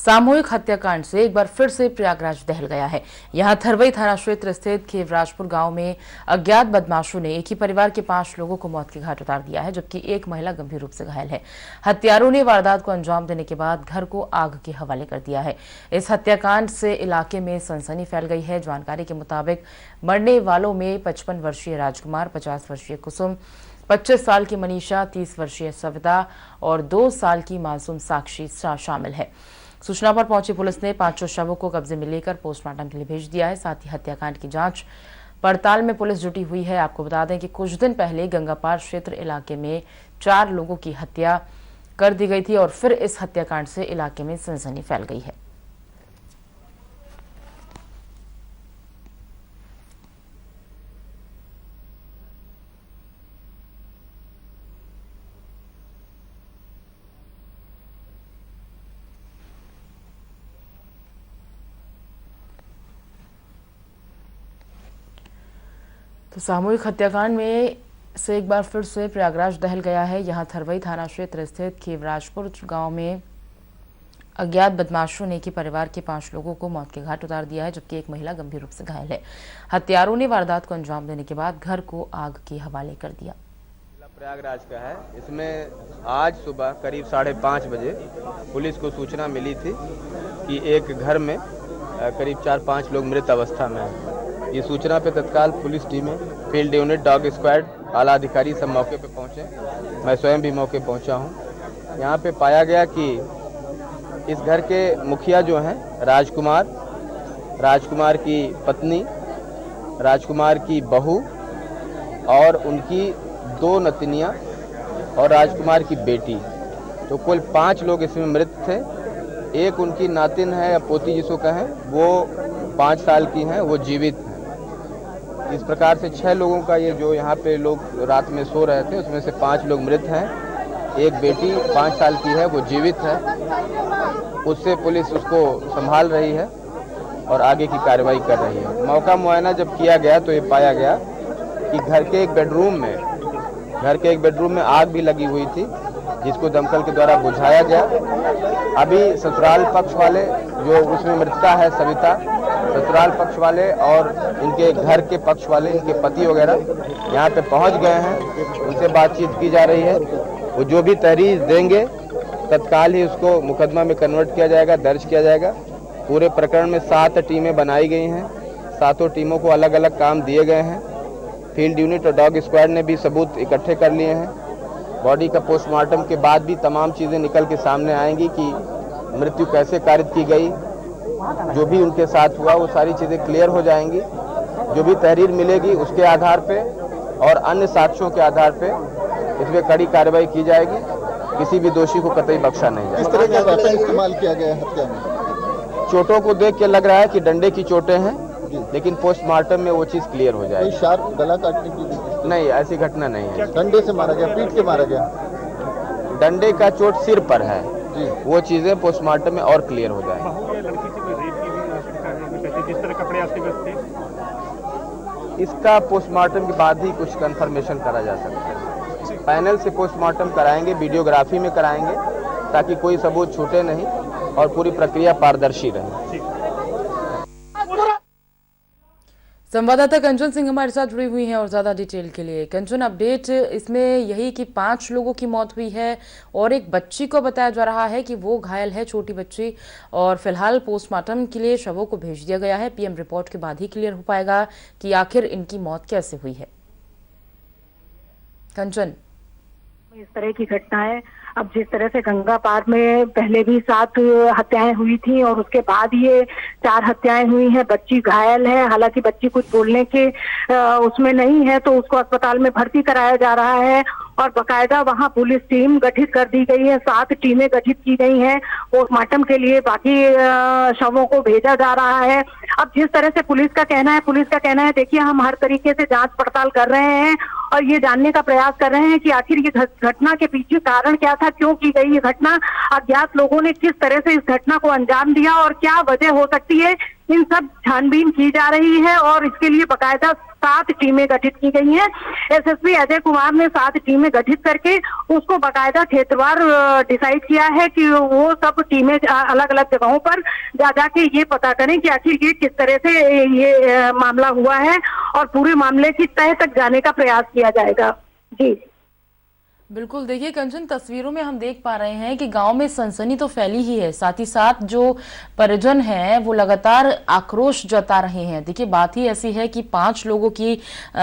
सामूहिक हत्याकांड से एक बार फिर से प्रयागराज दहल गया है। यहां थरवई थाना क्षेत्र स्थित खेवराजपुर गांव में अज्ञात बदमाशों ने एक ही परिवार के 5 लोगों को मौत के घाट उतार दिया है, जबकि एक महिला गंभीर रूप से घायल है। हत्यारों ने वारदात को अंजाम देने के बाद घर को आग के हवाले कर दिया है। इस हत्याकांड से इलाके में सनसनी फैल गई है। जानकारी के मुताबिक मरने वालों में 55 वर्षीय राजकुमार, 50 वर्षीय कुसुम, 25 साल की मनीषा, 30 वर्षीय सविता और 2 साल की मासूम साक्षी शामिल है। सूचना पर पहुंची पुलिस ने 5 शवों को कब्जे में लेकर पोस्टमार्टम के लिए भेज दिया है। साथ ही हत्याकांड की जांच पड़ताल में पुलिस जुटी हुई है। आपको बता दें कि कुछ दिन पहले गंगापार क्षेत्र इलाके में 4 लोगों की हत्या कर दी गई थी और फिर इस हत्याकांड से इलाके में सनसनी फैल गई है। तो सामूहिक हत्याकांड में से एक बार फिर से प्रयागराज दहल गया है। यहां थरवई थाना क्षेत्र स्थित खेवराजपुर गांव में अज्ञात बदमाशों ने एक ही परिवार के 5 लोगों को मौत के घाट उतार दिया है, जबकि एक महिला गंभीर रूप से घायल है। हत्यारों ने वारदात को अंजाम देने के बाद घर को आग के हवाले कर दिया। प्रयागराज का है। इसमें आज सुबह करीब 5:30 बजे पुलिस को सूचना मिली थी कि एक घर में करीब 4-5 लोग मृत अवस्था में हैं। ये सूचना पे तत्काल पुलिस टीमें, फील्ड यूनिट, डॉग स्क्वाड, आला अधिकारी सब मौके पे पहुंचे। मैं स्वयं भी मौके पहुंचा हूं। यहाँ पे पाया गया कि इस घर के मुखिया जो हैं राजकुमार, राजकुमार की पत्नी, राजकुमार की बहू और उनकी 2 नतनियाँ और राजकुमार की बेटी, तो कुल 5 लोग इसमें मृत थे। एक उनकी नातिन है या पोती जिसको कहें, वो 5 साल की हैं, वो जीवित हैं। इस प्रकार से 6 लोगों का ये जो यहाँ पे लोग रात में सो रहे थे उसमें से 5 लोग मृत हैं। एक बेटी 5 साल की है, वो जीवित है। उससे पुलिस उसको संभाल रही है और आगे की कार्रवाई कर रही है। मौका मुआयना जब किया गया तो ये पाया गया कि घर के एक बेडरूम में आग भी लगी हुई थी, जिसको दमकल के द्वारा बुझाया गया। अभी ससुराल पक्ष वाले, जो उसमें मृतका है सविता, ससुराल पक्ष वाले और इनके घर के पक्ष वाले, इनके पति वगैरह यहाँ पे पहुँच गए हैं। उनसे बातचीत की जा रही है। वो जो भी तहरीर देंगे तत्काल ही उसको मुकदमा में कन्वर्ट किया जाएगा, दर्ज किया जाएगा। पूरे प्रकरण में 7 टीमें बनाई गई हैं। 7 टीमों को अलग अलग काम दिए गए हैं। फील्ड यूनिट और डॉग स्क्वाड ने भी सबूत इकट्ठे कर लिए हैं। बॉडी का पोस्टमार्टम के बाद भी तमाम चीज़ें निकल के सामने आएंगी कि मृत्यु कैसे कारित की गई, जो भी उनके साथ हुआ वो सारी चीज़ें क्लियर हो जाएंगी। जो भी तहरीर मिलेगी उसके आधार पे और अन्य साक्ष्यों के आधार पे इसमें कड़ी कार्रवाई की जाएगी। किसी भी दोषी को कतई बख्शा नहीं जाएगा। किस तरह का वेपन इस्तेमाल किया गया है हत्या में? चोटों को देख के लग रहा है कि डंडे की चोटें हैं, लेकिन पोस्टमार्टम में वो चीज़ क्लियर हो जाएगी। शार्प गला काटने की? नहीं, ऐसी घटना नहीं है। डंडे से मारा गया, पीट के मारा गया? डंडे का चोट सिर पर है जी। वो चीज़ें पोस्टमार्टम में और क्लियर हो जाएंगी। इसका पोस्टमार्टम के बाद ही कुछ कंफर्मेशन करा जा सकता है। पैनल से पोस्टमार्टम कराएंगे, वीडियोग्राफी में कराएंगे, ताकि कोई सबूत छूटे नहीं और पूरी प्रक्रिया पारदर्शी रहे। संवाददाता कंचन सिंह हमारे साथ जुड़ी हुई हैं और ज्यादा डिटेल के लिए। कंचन, अपडेट इसमें यही कि 5 लोगों की मौत हुई है और एक बच्ची को बताया जा रहा है कि वो घायल है, छोटी बच्ची, और फिलहाल पोस्टमार्टम के लिए शवों को भेज दिया गया है। पीएम रिपोर्ट के बाद ही क्लियर हो पाएगा कि आखिर इनकी मौत कैसे हुई है। कंचन, इस तरह की घटनाएं अब जिस तरह से गंगापार में पहले भी 7 हत्याएं हुई थी और उसके बाद ये 4 हत्याएं हुई हैं। बच्ची घायल है, हालांकि बच्ची कुछ बोलने के उसमें नहीं है, तो उसको अस्पताल में भर्ती कराया जा रहा है और बकायदा वहां पुलिस टीम गठित कर दी गई है। 7 टीमें गठित की गई हैं पोस्टमार्टम के लिए। बाकी शवों को भेजा जा रहा है। अब जिस तरह से पुलिस का कहना है, देखिए, हम हर तरीके से जांच पड़ताल कर रहे हैं और ये जानने का प्रयास कर रहे हैं कि आखिर ये घटना के पीछे कारण क्या था, क्यों की गई ये घटना, अज्ञात लोगों ने किस तरह से इस घटना को अंजाम दिया और क्या वजह हो सकती है। इन सब छानबीन की जा रही है और इसके लिए बकायदा 7 टीमें गठित की गई हैं। एसएसपी अजय कुमार ने 7 टीमें गठित करके उसको बाकायदा क्षेत्रवार डिसाइड किया है कि वो सब टीमें अलग अलग जगहों पर जा जाके ये पता करें कि आखिर ये किस तरह से ये मामला हुआ है और पूरे मामले की तह तक जाने का प्रयास किया जाएगा। जी बिल्कुल, देखिए कंचन, तस्वीरों में हम देख पा रहे हैं कि गांव में सनसनी तो फैली ही है, साथ ही साथ जो परिजन हैं वो लगातार आक्रोश जता रहे हैं। देखिए, बात ही ऐसी है कि 5 लोगों की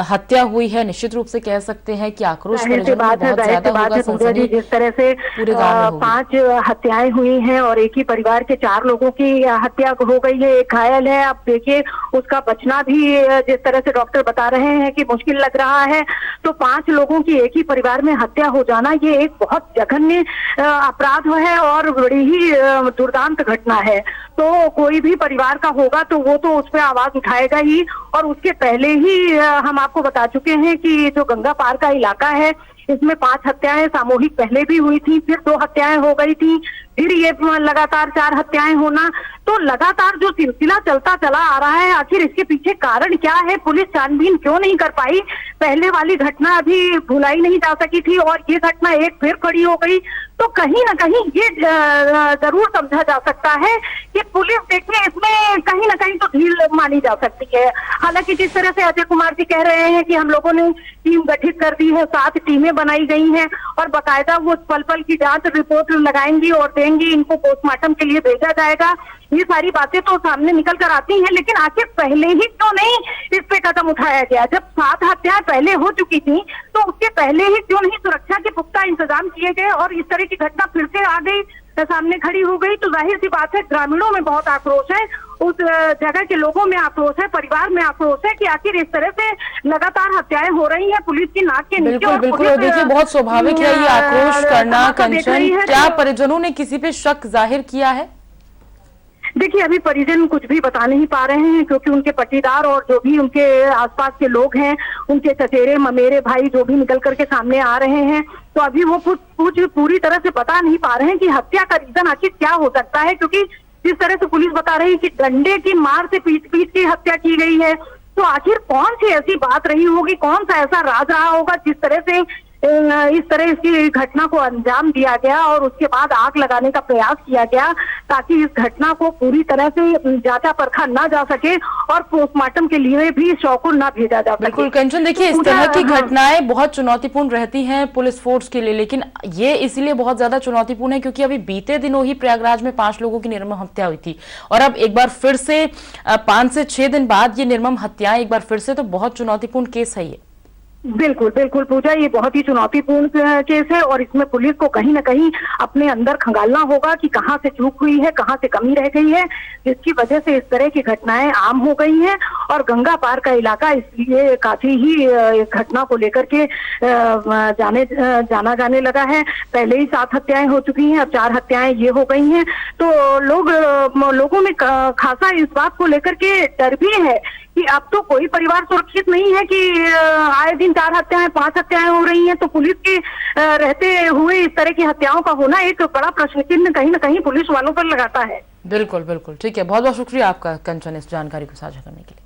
हत्या हुई है। निश्चित रूप से कह सकते हैं कि आक्रोश परिजनों में बहुत ज्यादा होगा। सनसनी जिस तरह से पूरे गांव में 5 हत्याएं हुई हैं और एक ही परिवार के 4 लोगों की हत्या हो गई है, एक घायल है। अब देखिए उसका बचना भी जिस तरह से डॉक्टर बता रहे हैं कि मुश्किल लग रहा है। तो 5 लोगों की एक ही परिवार में हत्या हो जाना ये एक बहुत जघन्य अपराध है और बड़ी ही दुर्दांत घटना है। तो कोई भी परिवार का होगा तो वो तो उस पर आवाज उठाएगा ही। और उसके पहले ही हम आपको बता चुके हैं कि जो गंगा पार का इलाका है इसमें 5 हत्याएं सामूहिक पहले भी हुई थी, फिर 2 हत्याएं हो गई थी, फिर ये लगातार 4 हत्याएं होना। तो लगातार जो सिलसिला चलता चला आ रहा है, आखिर इसके पीछे कारण क्या है? पुलिस छानबीन क्यों नहीं कर पाई? पहले वाली घटना अभी भुलाई नहीं जा सकी थी और ये घटना एक फिर खड़ी हो गई। तो कहीं ना कहीं ये जरूर समझा जा सकता है कि पुलिस देखिए इसमें कहीं ना कहीं तो ढील मानी जा सकती है। हालांकि जिस तरह से अजय कुमार जी कह रहे हैं कि हम लोगों ने टीम गठित कर दी है, 7 टीमें बनाई गई हैं और बाकायदा वो पल पल की जांच रिपोर्ट लगाएंगी और देंगी, इनको पोस्टमार्टम के लिए भेजा जाएगा। ये सारी बातें तो सामने निकल कर आती हैं, लेकिन आखिर पहले ही क्यों नहीं इस पे कदम उठाया गया? जब 7 हत्याएं पहले हो चुकी थी तो उसके पहले ही क्यों नहीं सुरक्षा के पुख्ता इंतजाम किए गए और इस तरह की घटना फिर से आ गई, सामने खड़ी हो गई? तो जाहिर सी बात है ग्रामीणों में बहुत आक्रोश है, उस जगह के लोगों में आक्रोश है, परिवार में आक्रोश है कि आखिर इस तरह से लगातार हत्याएं हो रही हैं पुलिस की नाक के नीचे। बिल्कुल बिल्कुल, देखिए बहुत स्वाभाविक है ये आक्रोश करना। कंचन, क्या परिजनों ने किसी पे शक जाहिर किया है? देखिए अभी परिजन कुछ भी बता नहीं पा रहे हैं क्योंकि उनके पटीदार और जो भी उनके आसपास के लोग हैं, उनके चचेरे ममेरे भाई जो भी निकल करके सामने आ रहे हैं, तो अभी वो कुछ पूरी तरह से बता नहीं पा रहे हैं कि हत्या का रीजन आखिर क्या हो सकता है। क्योंकि जिस तरह से पुलिस बता रही है कि डंडे की मार से पीट के हत्या की गई है, तो आखिर कौन सी ऐसी बात रही होगी, कौन सा ऐसा राज रहा होगा जिस तरह से इस तरह की घटना को अंजाम दिया गया और उसके बाद आग लगाने का प्रयास किया गया ताकि इस घटना को पूरी तरह से जांचा परखा ना जा सके और पोस्टमार्टम के लिए भी शव को ना भेजा जा सके। बिल्कुल कंचन, देखिए इस तरह की घटनाएं बहुत चुनौतीपूर्ण रहती हैं पुलिस फोर्स के लिए, लेकिन ये इसलिए बहुत ज्यादा चुनौतीपूर्ण है क्योंकि अभी बीते दिनों ही प्रयागराज में 5 लोगों की निर्मम हत्या हुई थी और अब एक बार फिर से 5 से 6 दिन बाद ये निर्मम हत्याएं एक बार फिर से, तो बहुत चुनौतीपूर्ण केस है ये। बिल्कुल बिल्कुल पूजा, ये बहुत ही चुनौतीपूर्ण केस है और इसमें पुलिस को कहीं ना कहीं अपने अंदर खंगालना होगा कि कहां से चूक हुई है, कहां से कमी रह गई है, जिसकी वजह से इस तरह की घटनाएं आम हो गई हैं। और गंगा पार का इलाका इसलिए काफी ही घटना को लेकर के जाना जाने लगा है। पहले ही 7 हत्याएं हो चुकी हैं, अब 4 हत्याएं ये हो गई हैं। तो लोगों में खासा इस बात को लेकर के डर भी है कि अब तो कोई परिवार सुरक्षित नहीं है कि आए दिन 4 हत्याएं 5 हत्याएं हो रही हैं। तो पुलिस के रहते हुए इस तरह की हत्याओं का होना एक बड़ा प्रश्न चिन्ह कहीं ना कहीं पुलिस वालों पर लगाता है। बिल्कुल बिल्कुल, ठीक है, बहुत बहुत शुक्रिया आपका कंचन इस जानकारी को साझा करने के लिए।